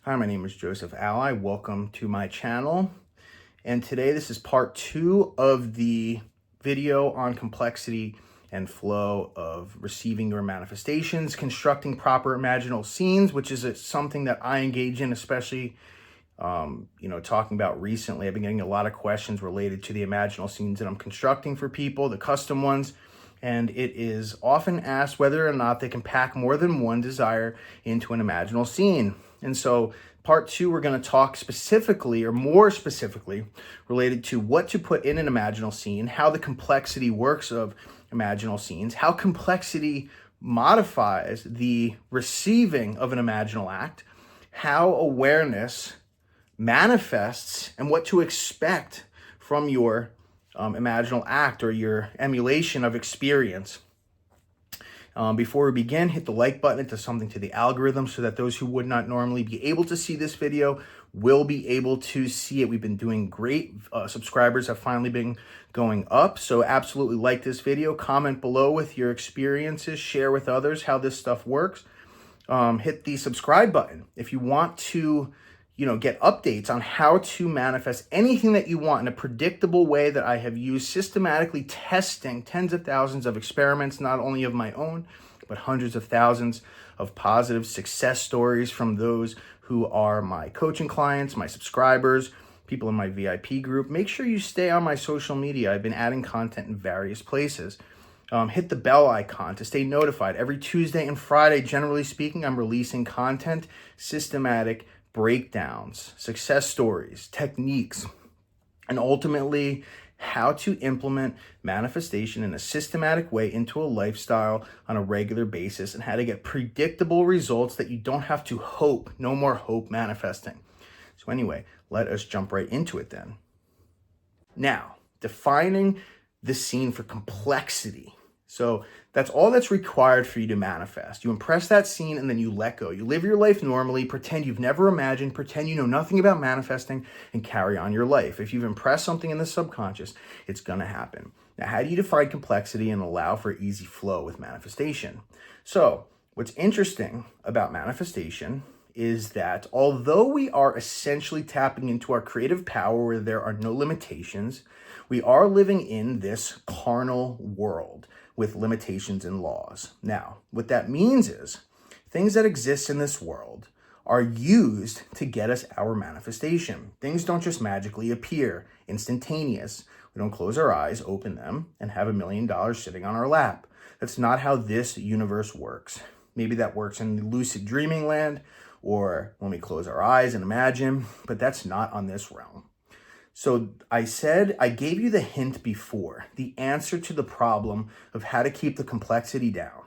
Hi, my name is Joseph Alai. Welcome to my channel. And today this is part 2 of the video on complexity and flow of receiving your manifestations, constructing proper imaginal scenes, which is something that I engage in, especially talking about recently. I've been getting a lot of questions related to the imaginal scenes that I'm constructing for people, the custom ones. And it is often asked whether or not they can pack more than one desire into an imaginal scene. And so part 2, we're going to talk specifically, or more specifically, related to what to put in an imaginal scene, how the complexity works of imaginal scenes, how complexity modifies the receiving of an imaginal act, how awareness manifests, and what to expect from your imaginal act or your emulation of experience. Before we begin, hit the like button. It does something to the algorithm so that those who would not normally be able to see this video will be able to see it. We've been doing great. Subscribers have finally been going up. So absolutely like this video. Comment below with your experiences. Share with others how this stuff works. Hit the subscribe button if you want to get updates on how to manifest anything that you want in a predictable way that I have used, systematically testing tens of thousands of experiments, not only of my own, but hundreds of thousands of positive success stories from those who are my coaching clients, my subscribers, people in my VIP group. Make sure you stay on my social media. I've been adding content in various places. Hit the bell icon to stay notified. Every Tuesday and Friday, generally speaking, I'm releasing content, systematic breakdowns, success stories, techniques, and ultimately how to implement manifestation in a systematic way into a lifestyle on a regular basis, and how to get predictable results that you don't have to hope. No more hope manifesting. So anyway, let us jump right into it then. Now, defining the scene for complexity. So that's all that's required for you to manifest. You impress that scene and then you let go. You live your life normally, pretend you've never imagined, pretend you know nothing about manifesting, and carry on your life. If you've impressed something in the subconscious, it's going to happen. Now, how do you define complexity and allow for easy flow with manifestation? So what's interesting about manifestation is that although we are essentially tapping into our creative power where there are no limitations, we are living in this carnal world with limitations and laws. Now, what that means is things that exist in this world are used to get us our manifestation. Things don't just magically appear, instantaneous. We don't close our eyes, open them, and have $1 million sitting on our lap. That's not how this universe works. Maybe that works in the lucid dreaming land, or when we close our eyes and imagine, but that's not on this realm. So I gave you the hint before, the answer to the problem of how to keep the complexity down.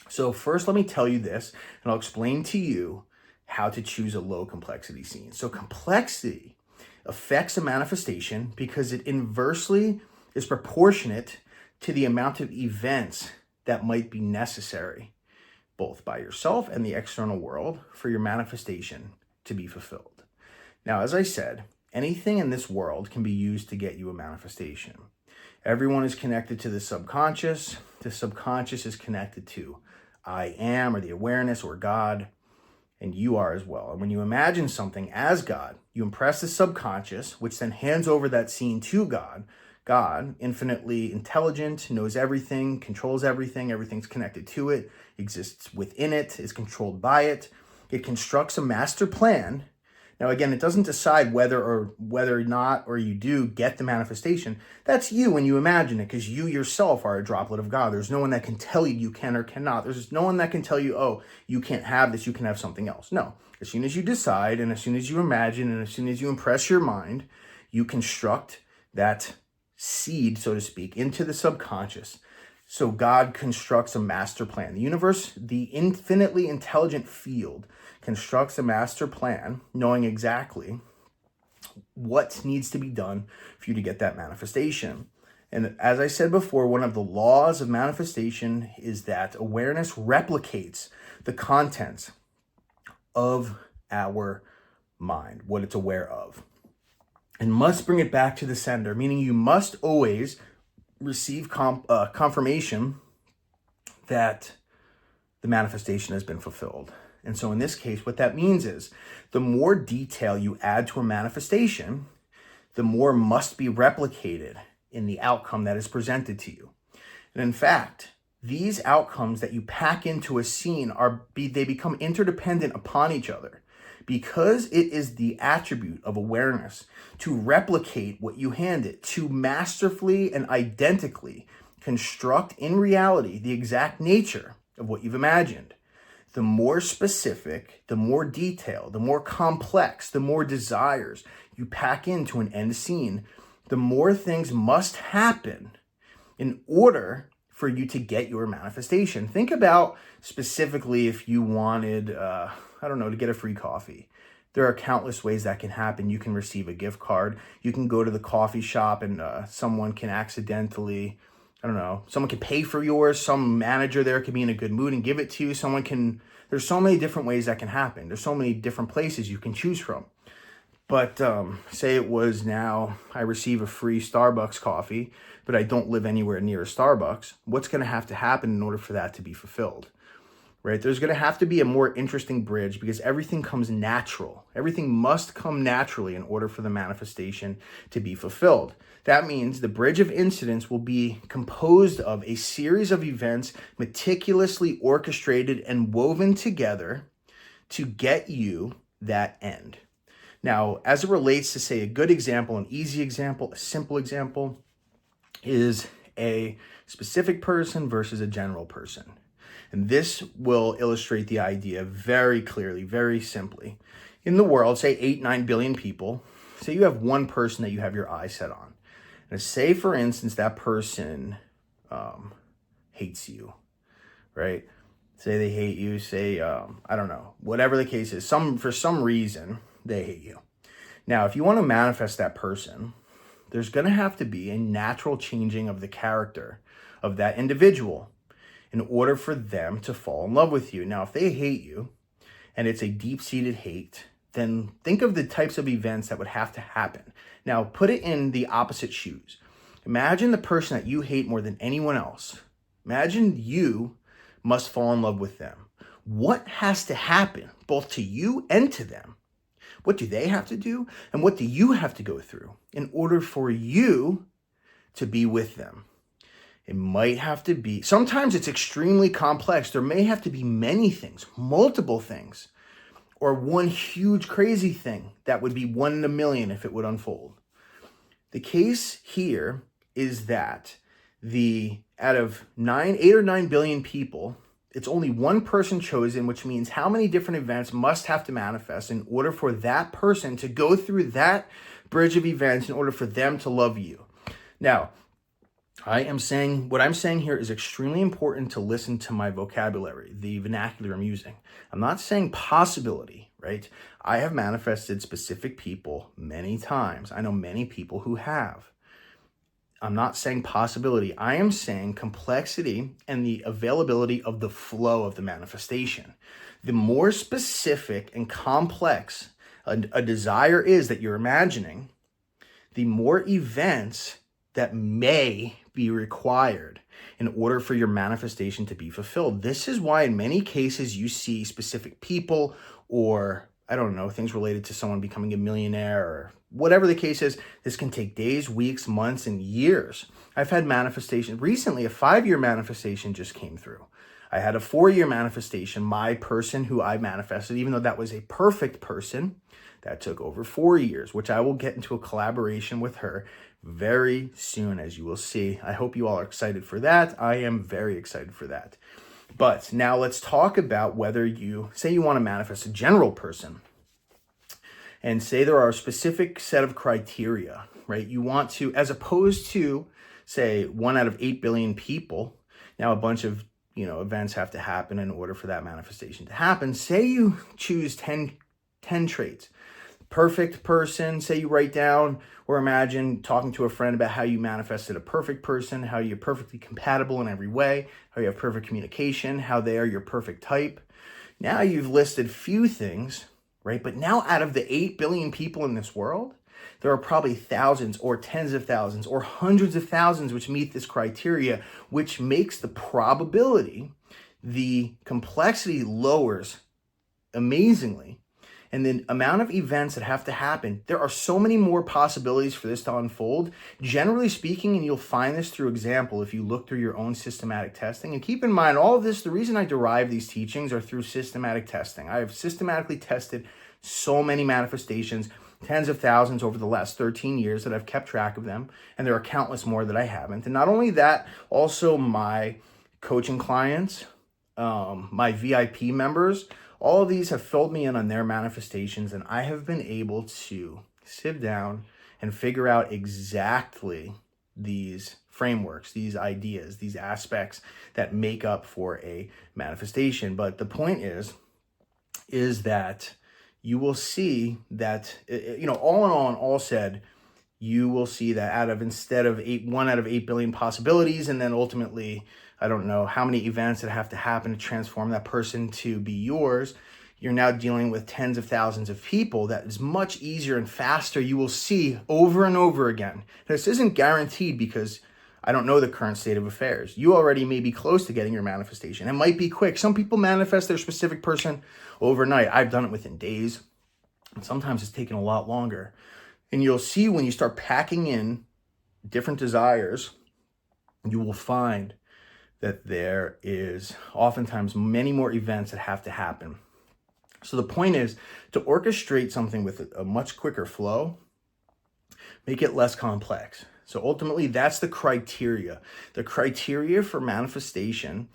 So first, let me tell you this, and I'll explain to you how to choose a low complexity scene. So complexity affects a manifestation because it inversely is proportionate to the amount of events that might be necessary, both by yourself and the external world, for your manifestation to be fulfilled. Now, as I said, anything in this world can be used to get you a manifestation. Everyone is connected to the subconscious. The subconscious is connected to I am, or the awareness, or God, and you are as well. And when you imagine something as God, you impress the subconscious, which then hands over that scene to God. God, infinitely intelligent, knows everything, controls everything, everything's connected to it, exists within it, is controlled by it. It constructs a master plan. Now, again, it doesn't decide whether or not or you do get the manifestation. That's you when you imagine it, because you yourself are a droplet of God. There's no one that can tell you can or cannot. There's no one that can tell you, oh, you can't have this, you can have something else. No, as soon as you decide, and as soon as you imagine, and as soon as you impress your mind, you construct that seed, so to speak, into the subconscious. So God constructs a master plan. The universe, the infinitely intelligent field, constructs a master plan, knowing exactly what needs to be done for you to get that manifestation. And as I said before, one of the laws of manifestation is that awareness replicates the contents of our mind, what it's aware of, and must bring it back to the sender, meaning you must always receive confirmation that the manifestation has been fulfilled. And so in this case, what that means is the more detail you add to a manifestation, the more must be replicated in the outcome that is presented to you. And in fact, these outcomes that you pack into a scene they become interdependent upon each other, because it is the attribute of awareness to replicate what you hand it, to masterfully and identically construct in reality the exact nature of what you've imagined. The more specific, the more detailed, the more complex, the more desires you pack into an end scene, the more things must happen in order for you to get your manifestation. Think about specifically if you wanted, to get a free coffee. There are countless ways that can happen. You can receive a gift card. You can go to the coffee shop and someone can accidentally, someone can pay for yours. Some manager there can be in a good mood and give it to you. There's so many different ways that can happen. There's so many different places you can choose from. But say it was now I receive a free Starbucks coffee, but I don't live anywhere near a Starbucks. What's going to have to happen in order for that to be fulfilled? Right? There's going to have to be a more interesting bridge because everything comes natural. Everything must come naturally in order for the manifestation to be fulfilled. That means the bridge of incidents will be composed of a series of events meticulously orchestrated and woven together to get you that end. Now, as it relates to, say, a good example, an easy example, a simple example, is a specific person versus a general person. And this will illustrate the idea very clearly, very simply. In the world, say 8-9 billion people, say you have one person that you have your eye set on. And say, for instance, that person hates you, right? Say they hate you, say, whatever the case is, for some reason, they hate you. Now, if you want to manifest that person, there's going to have to be a natural changing of the character of that individual in order for them to fall in love with you. Now, if they hate you and it's a deep-seated hate, then think of the types of events that would have to happen. Now, put it in the opposite shoes. Imagine the person that you hate more than anyone else. Imagine you must fall in love with them. What has to happen both to you and to them? What do they have to do? And what do you have to go through in order for you to be with them? It might have to be, sometimes it's extremely complex. There may have to be many things, multiple things, or one huge crazy thing that would be 1 in a million if it would unfold. The case here is that out of 8 or 9 billion people, it's only one person chosen, which means how many different events must have to manifest in order for that person to go through that bridge of events in order for them to love you. Now, what I'm saying here is extremely important to listen to my vocabulary, the vernacular I'm using. I'm not saying possibility, right? I have manifested specific people many times. I know many people who have. I'm not saying possibility. I am saying complexity and the availability of the flow of the manifestation. The more specific and complex a desire is that you're imagining, the more events that may be required in order for your manifestation to be fulfilled. This is why in many cases you see specific people or, things related to someone becoming a millionaire or whatever the case is. This can take days, weeks, months, and years. I've had manifestation. Recently, a 5-year manifestation just came through. I had a 4-year manifestation. My person who I manifested, even though that was a perfect person, that took over 4 years, which I will get into a collaboration with her very soon, as you will see. I hope you all are excited for that. I am very excited for that. But now let's talk about whether say you want to manifest a general person and say there are a specific set of criteria, right? You want to, as opposed to, say, 1 out of 8 billion people, now a bunch of, events have to happen in order for that manifestation to happen. Say you choose 10 traits. Perfect person, say you write down or imagine talking to a friend about how you manifested a perfect person, how you're perfectly compatible in every way, how you have perfect communication, how they are your perfect type. Now you've listed few things, right? But now out of the 8 billion people in this world, there are probably thousands or tens of thousands or hundreds of thousands which meet this criteria, which makes the probability, the complexity lowers amazingly. And the amount of events that have to happen, there are so many more possibilities for this to unfold. Generally speaking, and you'll find this through example if you look through your own systematic testing. And keep in mind, all of this, the reason I derive these teachings are through systematic testing. I have systematically tested so many manifestations, tens of thousands over the last 13 years that I've kept track of them. And there are countless more that I haven't. And not only that, also my coaching clients, my VIP members, all of these have filled me in on their manifestations, and I have been able to sit down and figure out exactly these frameworks, these ideas, these aspects that make up for a manifestation. But the point is that you will see that, all in all and all said, you will see that instead of 1 out of 8 billion possibilities, and then ultimately, I don't know how many events that have to happen to transform that person to be yours, you're now dealing with tens of thousands of people. That is much easier and faster. You will see over and over again. This isn't guaranteed because I don't know the current state of affairs. You already may be close to getting your manifestation. It might be quick. Some people manifest their specific person overnight. I've done it within days. And sometimes it's taken a lot longer. And you'll see when you start packing in different desires, you will find that there is oftentimes many more events that have to happen. So the point is to orchestrate something with a much quicker flow, make it less complex. So ultimately, that's the criteria. The criteria for manifestation,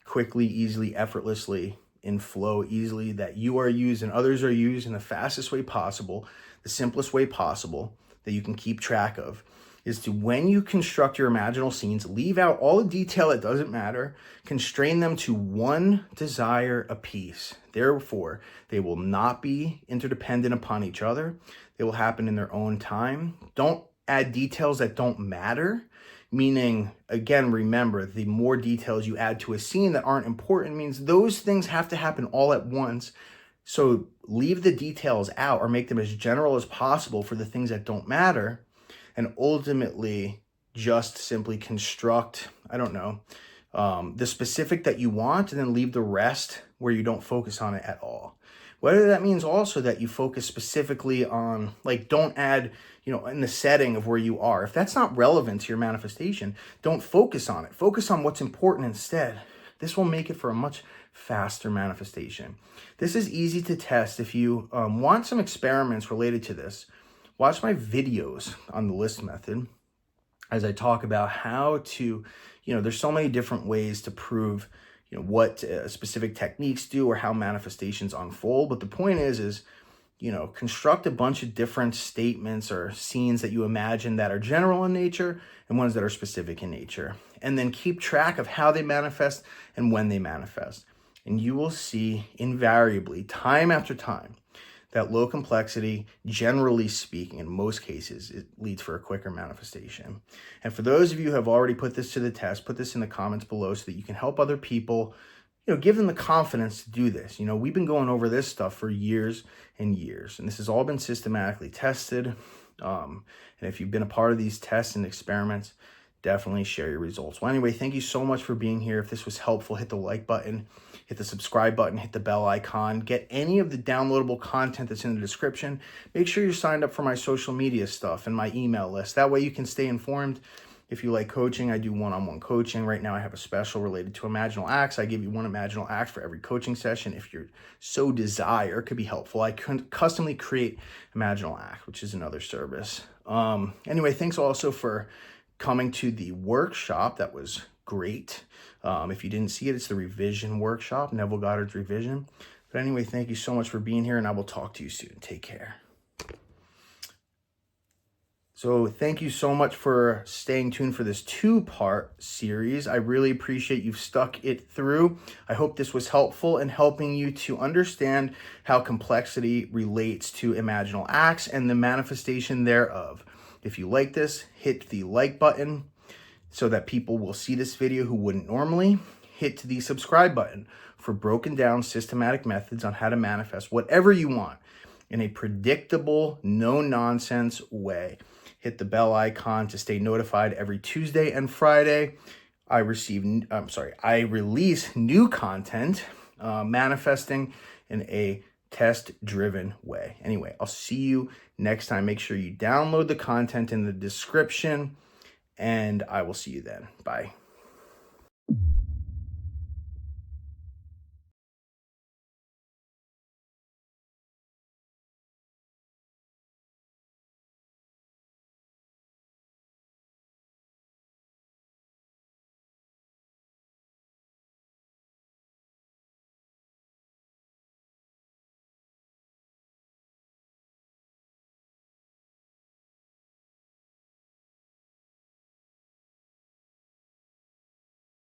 quickly, easily, effortlessly, in flow easily, that you are used and others are used in the fastest way possible, the simplest way possible that you can keep track of, is to, when you construct your imaginal scenes, leave out all the detail that doesn't matter, constrain them to one desire apiece. Therefore, they will not be interdependent upon each other. They will happen in their own time. Don't add details that don't matter, meaning, again, remember, the more details you add to a scene that aren't important means those things have to happen all at once. So leave the details out or make them as general as possible for the things that don't matter. And ultimately, just simply construct, the specific that you want, and then leave the rest where you don't focus on it at all. Whether that means also that you focus specifically on, don't add, in the setting of where you are. If that's not relevant to your manifestation, don't focus on it. Focus on what's important instead. This will make it for a much faster manifestation. This is easy to test. If you want some experiments related to this, watch my videos on the list method as I talk about how to, there's so many different ways to prove, what specific techniques do or how manifestations unfold. But the point is, construct a bunch of different statements or scenes that you imagine that are general in nature and ones that are specific in nature. And then keep track of how they manifest and when they manifest. And you will see invariably, time after time, that low complexity, generally speaking, in most cases, it leads for a quicker manifestation. And for those of you who have already put this to the test, put this in the comments below so that you can help other people, give them the confidence to do this. We've been going over this stuff for years and years, and this has all been systematically tested. And if you've been a part of these tests and experiments, definitely share your results. Well, anyway, thank you so much for being here. If this was helpful, hit the like button, hit the subscribe button, hit the bell icon, get any of the downloadable content that's in the description. Make sure you're signed up for my social media stuff and my email list. That way you can stay informed. If you like coaching, I do one-on-one coaching. Right now I have a special related to Imaginal acts. I give you one Imaginal act for every coaching session. If you so desire, it could be helpful. I customly create Imaginal act, which is another service. Anyway, thanks also for coming to the workshop. That was great. If you didn't see it, it's the revision workshop, Neville Goddard's revision. But anyway, thank you so much for being here, and I will talk to you soon. Take care. So thank you so much for staying tuned for this 2-part series. I really appreciate you've stuck it through. I hope this was helpful in helping you to understand how complexity relates to imaginal acts and the manifestation thereof. If you like this, hit the like button so that people will see this video who wouldn't normally. Hit the subscribe button for broken down systematic methods on how to manifest whatever you want in a predictable, no-nonsense way. Hit the bell icon to stay notified every Tuesday and Friday. I release new content, manifesting in a test-driven way. Anyway, I'll see you next time. Make sure you download the content in the description, and I will see you then. Bye.